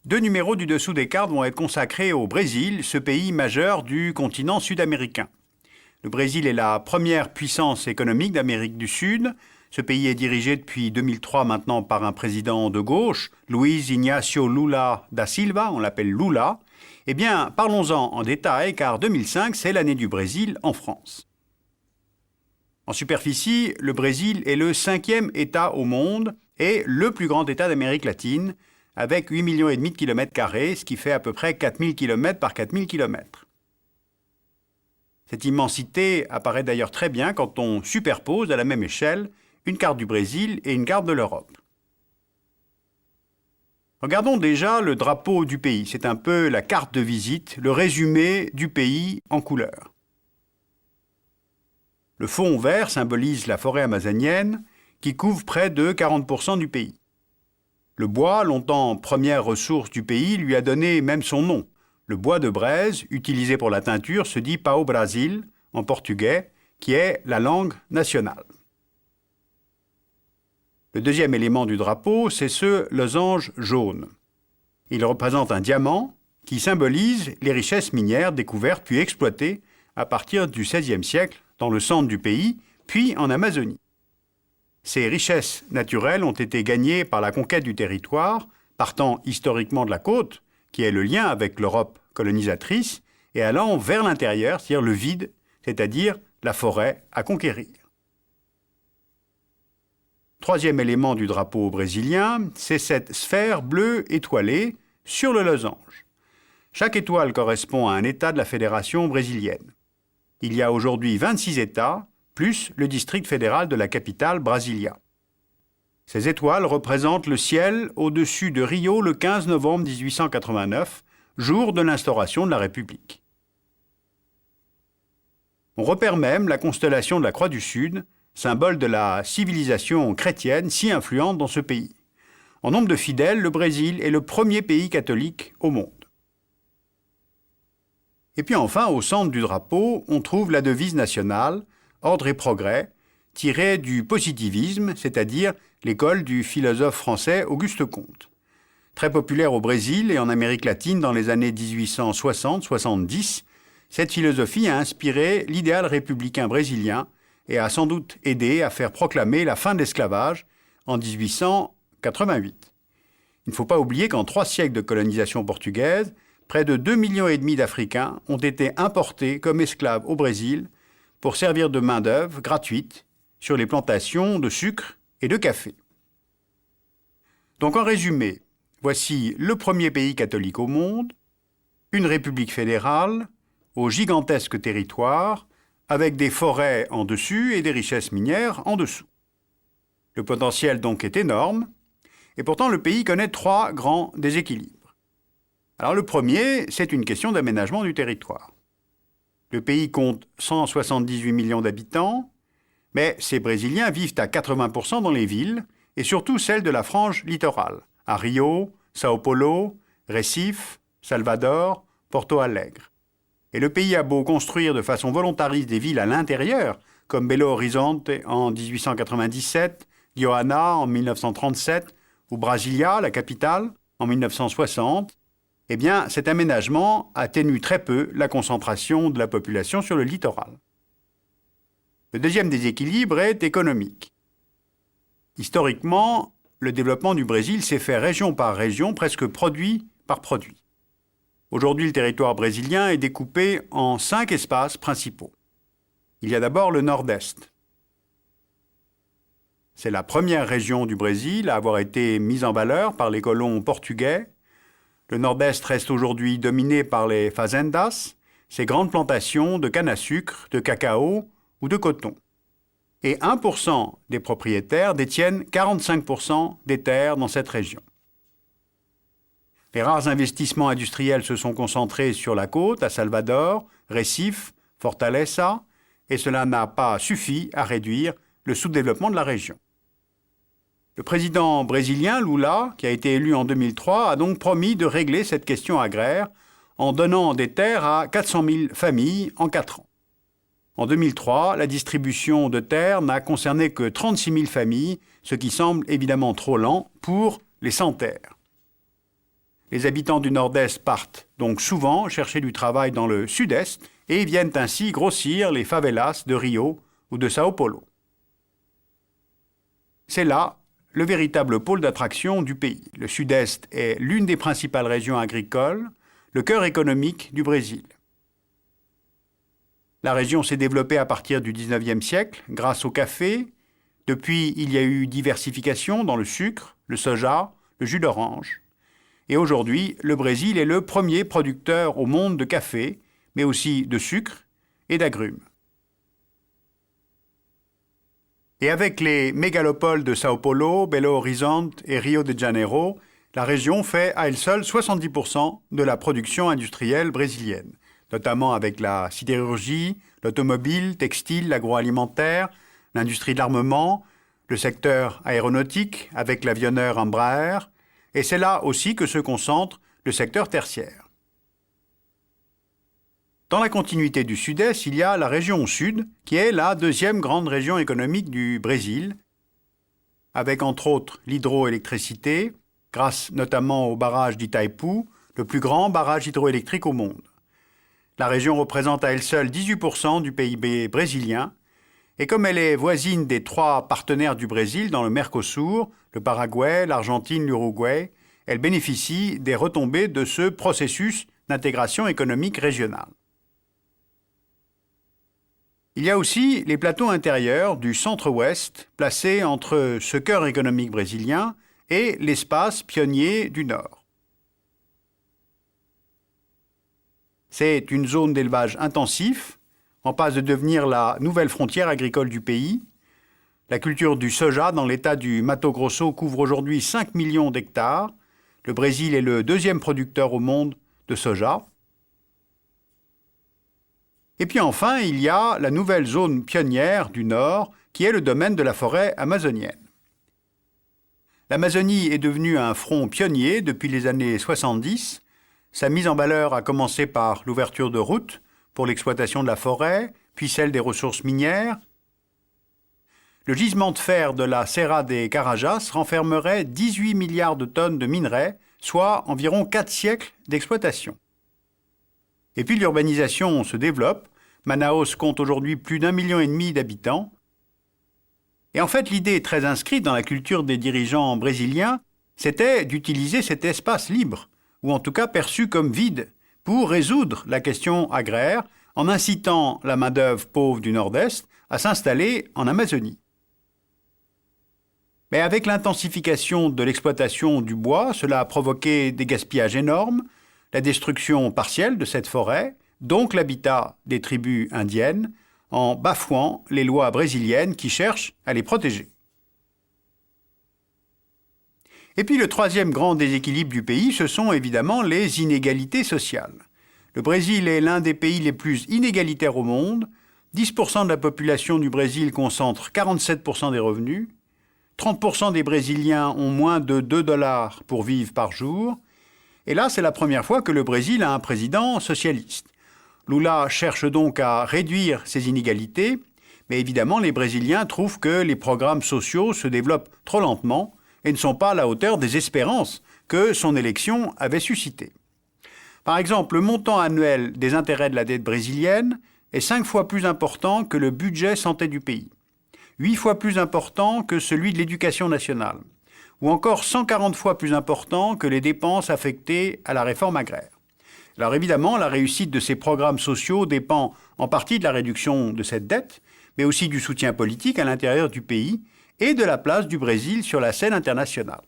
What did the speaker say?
2 numéros du dessous des cartes vont être consacrés au Brésil, ce pays majeur du continent sud-américain. Le Brésil est la première puissance économique d'Amérique du Sud. Ce pays est dirigé depuis 2003 maintenant par un président de gauche, Luiz Inácio Lula da Silva, on l'appelle Lula. Eh bien, parlons-en en détail, car 2005, c'est l'année du Brésil en France. En superficie, le Brésil est le 5e État au monde et le plus grand État d'Amérique latine, avec 8,5 millions de kilomètres carrés, ce qui fait à peu près 4000 km par 4000 km. Cette immensité apparaît d'ailleurs très bien quand on superpose à la même échelle une carte du Brésil et une carte de l'Europe. Regardons déjà le drapeau du pays. C'est un peu la carte de visite, le résumé du pays en couleur. Le fond vert symbolise la forêt amazonienne qui couvre près de 40% du pays. Le bois, longtemps première ressource du pays, lui a donné même son nom. Le bois de braise, utilisé pour la teinture, se dit pau-brasil en portugais, qui est la langue nationale. Le deuxième élément du drapeau, c'est ce losange jaune. Il représente un diamant qui symbolise les richesses minières découvertes puis exploitées à partir du XVIe siècle dans le centre du pays, puis en Amazonie. Ces richesses naturelles ont été gagnées par la conquête du territoire, partant historiquement de la côte, qui est le lien avec l'Europe colonisatrice, et allant vers l'intérieur, c'est-à-dire le vide, c'est-à-dire la forêt à conquérir. Troisième élément du drapeau brésilien, c'est cette sphère bleue étoilée sur le losange. Chaque étoile correspond à un État de la fédération brésilienne. Il y a aujourd'hui 26 États, plus le district fédéral de la capitale, Brasilia. Ces étoiles représentent le ciel au-dessus de Rio le 15 novembre 1889, jour de l'instauration de la République. On repère même la constellation de la Croix du Sud, symbole de la civilisation chrétienne si influente dans ce pays. En nombre de fidèles, le Brésil est le premier pays catholique au monde. Et puis enfin, au centre du drapeau, on trouve la devise nationale, Ordre et progrès, tirée du positivisme, c'est-à-dire l'école du philosophe français Auguste Comte. Très populaire au Brésil et en Amérique latine dans les années 1860-70, cette philosophie a inspiré l'idéal républicain brésilien et a sans doute aidé à faire proclamer la fin de l'esclavage en 1888. Il ne faut pas oublier qu'en 3 siècles de colonisation portugaise, près de 2,5 millions d'Africains ont été importés comme esclaves au Brésil pour servir de main-d'œuvre gratuite sur les plantations de sucre et de café. Donc en résumé, voici le premier pays catholique au monde, une république fédérale, au gigantesque territoire, avec des forêts en dessus et des richesses minières en dessous. Le potentiel donc est énorme, et pourtant le pays connaît 3 grands déséquilibres. Alors le premier, c'est une question d'aménagement du territoire. Le pays compte 178 millions d'habitants, mais ces Brésiliens vivent à 80% dans les villes, et surtout celles de la frange littorale, à Rio, Sao Paulo, Recife, Salvador, Porto Alegre. Et le pays a beau construire de façon volontariste des villes à l'intérieur, comme Belo Horizonte en 1897, Johanna en 1937, ou Brasilia, la capitale, en 1960, eh bien, cet aménagement atténue très peu la concentration de la population sur le littoral. Le deuxième déséquilibre est économique. Historiquement, le développement du Brésil s'est fait région par région, presque produit par produit. Aujourd'hui, le territoire brésilien est découpé en 5 espaces principaux. Il y a d'abord le nord-est. C'est la première région du Brésil à avoir été mise en valeur par les colons portugais. Le nord-est reste aujourd'hui dominé par les fazendas, ces grandes plantations de canne à sucre, de cacao ou de coton. Et 1% des propriétaires détiennent 45% des terres dans cette région. Les rares investissements industriels se sont concentrés sur la côte, à Salvador, Recife, Fortaleza, et cela n'a pas suffi à réduire le sous-développement de la région. Le président brésilien, Lula, qui a été élu en 2003, a donc promis de régler cette question agraire en donnant des terres à 400 000 familles en 4 ans. En 2003, la distribution de terres n'a concerné que 36 000 familles, ce qui semble évidemment trop lent pour les 100 terres. Les habitants du Nord-Est partent donc souvent chercher du travail dans le Sud-Est et viennent ainsi grossir les favelas de Rio ou de Sao Paulo. C'est là le véritable pôle d'attraction du pays. Le Sud-Est est l'une des principales régions agricoles, le cœur économique du Brésil. La région s'est développée à partir du XIXe siècle grâce au café. Depuis, il y a eu diversification dans le sucre, le soja, le jus d'orange. Et aujourd'hui, le Brésil est le premier producteur au monde de café, mais aussi de sucre et d'agrumes. Et avec les mégalopoles de Sao Paulo, Belo Horizonte et Rio de Janeiro, la région fait à elle seule 70% de la production industrielle brésilienne, notamment avec la sidérurgie, l'automobile, textile, l'agroalimentaire, l'industrie de l'armement, le secteur aéronautique avec l'avionneur Embraer, et c'est là aussi que se concentre le secteur tertiaire. Dans la continuité du Sud-Est, il y a la région Sud, qui est la deuxième grande région économique du Brésil, avec entre autres l'hydroélectricité, grâce notamment au barrage d'Itaipu, le plus grand barrage hydroélectrique au monde. La région représente à elle seule 18% du PIB brésilien, et comme elle est voisine des trois partenaires du Brésil dans le Mercosur, le Paraguay, l'Argentine, l'Uruguay, elle bénéficie des retombées de ce processus d'intégration économique régionale. Il y a aussi les plateaux intérieurs du centre-ouest, placés entre ce cœur économique brésilien et l'espace pionnier du Nord. C'est une zone d'élevage intensif, en passe de devenir la nouvelle frontière agricole du pays. La culture du soja dans l'état du Mato Grosso couvre aujourd'hui 5 millions d'hectares. Le Brésil est le deuxième producteur au monde de soja. Et puis enfin, il y a la nouvelle zone pionnière du Nord, qui est le domaine de la forêt amazonienne. L'Amazonie est devenue un front pionnier depuis les années 70. Sa mise en valeur a commencé par l'ouverture de routes pour l'exploitation de la forêt, puis celle des ressources minières. Le gisement de fer de la Serra des Carajás renfermerait 18 milliards de tonnes de minerais, soit environ 4 siècles d'exploitation. Et puis l'urbanisation se développe. Manaus compte aujourd'hui plus d'1,5 million d'habitants. Et en fait, l'idée très inscrite dans la culture des dirigeants brésiliens, c'était d'utiliser cet espace libre, ou en tout cas perçu comme vide, pour résoudre la question agraire en incitant la main-d'œuvre pauvre du Nord-Est à s'installer en Amazonie. Mais avec l'intensification de l'exploitation du bois, cela a provoqué des gaspillages énormes, la destruction partielle de cette forêt, donc l'habitat des tribus indiennes, en bafouant les lois brésiliennes qui cherchent à les protéger. Et puis le troisième grand déséquilibre du pays, ce sont évidemment les inégalités sociales. Le Brésil est l'un des pays les plus inégalitaires au monde. 10% de la population du Brésil concentre 47% des revenus. 30% des Brésiliens ont moins de 2 $ pour vivre par jour. Et là, c'est la première fois que le Brésil a un président socialiste. Lula cherche donc à réduire ces inégalités, mais évidemment, les Brésiliens trouvent que les programmes sociaux se développent trop lentement et ne sont pas à la hauteur des espérances que son élection avait suscitées. Par exemple, le montant annuel des intérêts de la dette brésilienne est 5 fois plus important que le budget santé du pays, 8 fois plus important que celui de l'éducation nationale, ou encore 140 fois plus important que les dépenses affectées à la réforme agraire. Alors évidemment, la réussite de ces programmes sociaux dépend en partie de la réduction de cette dette, mais aussi du soutien politique à l'intérieur du pays et de la place du Brésil sur la scène internationale.